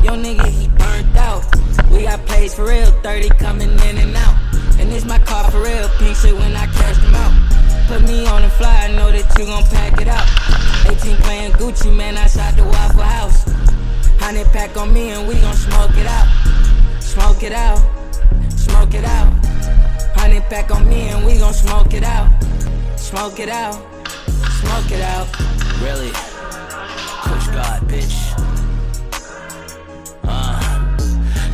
Yo nigga, he burnt out. We got plays for real, 30 coming in and out. And this my car for real, pink shit when I cash them out. Put me on the fly, I know that you gon' pack it out. 18 playing Gucci, man, I shot the Waffle House. 100 pack on me and we gon' smoke it out. Smoke it out, smoke it out. 100 pack on me and we gon' smoke it out. Smoke it out, smoke it out. Really? Kush God, bitch.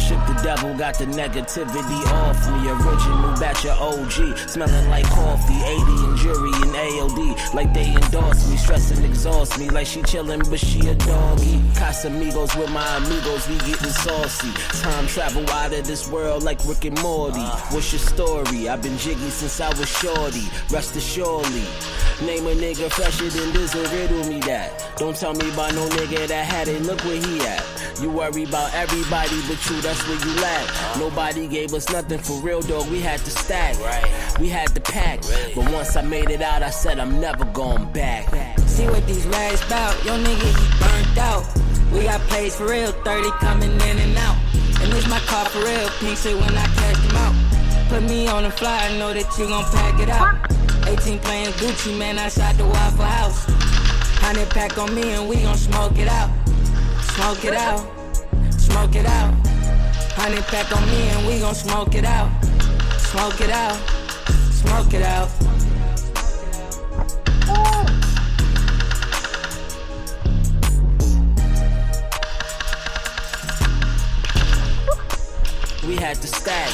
Ship the devil, got the negativity off me. Original batch of OG, smelling like coffee. 80 and jury and AOD, like they endorse me. Stress and exhaust me, like she chillin' but she a doggy. Casamigos with my amigos, we getting saucy. Time travel out of this world like Rick and Morty. What's your story? I've been jiggy since I was shorty. Rest assuredly, name a nigga fresher than this and riddle me that. Don't tell me about no nigga that had it, look where he at. You worry about everybody but you, that's where you lack. Nobody gave us nothing for real, dog, we had to stack. We had to pack, but once I made it out, I said I'm never going back. See what these rags bout, yo nigga, he burnt out. We got plays for real, 30 coming in and out. And this my car for real, pink shit when I cash them out. Put me on the fly, I know that you gon' pack it out. 18 playing Gucci, man, I shot the Waffle House. 100 pack on me and we gon' smoke it out. Smoke it out, smoke it out. 100 pack on me and we gon' smoke it out. Smoke it out, smoke it out. We had to stack,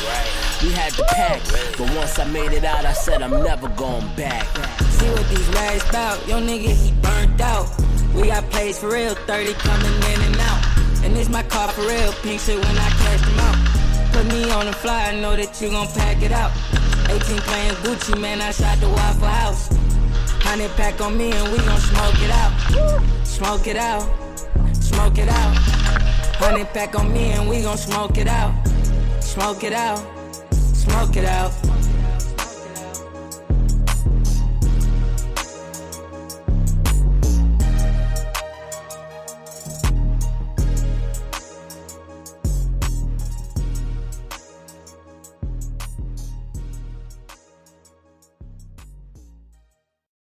we had to pack, but once I made it out, I said I'm never going back. See what these rags bout, yo nigga, he burnt out. We got plays for real, 30 coming in and out. And this my car for real, pink shit when I cash them out. Put me on the fly, I know that you gon' pack it out. 18 playing Gucci, man, I shot the Waffle House. 100 pack on me and we gon' smoke it out. Smoke it out, smoke it out. 100 pack on me and we gon' smoke it out. Smoke it out, smoke it out.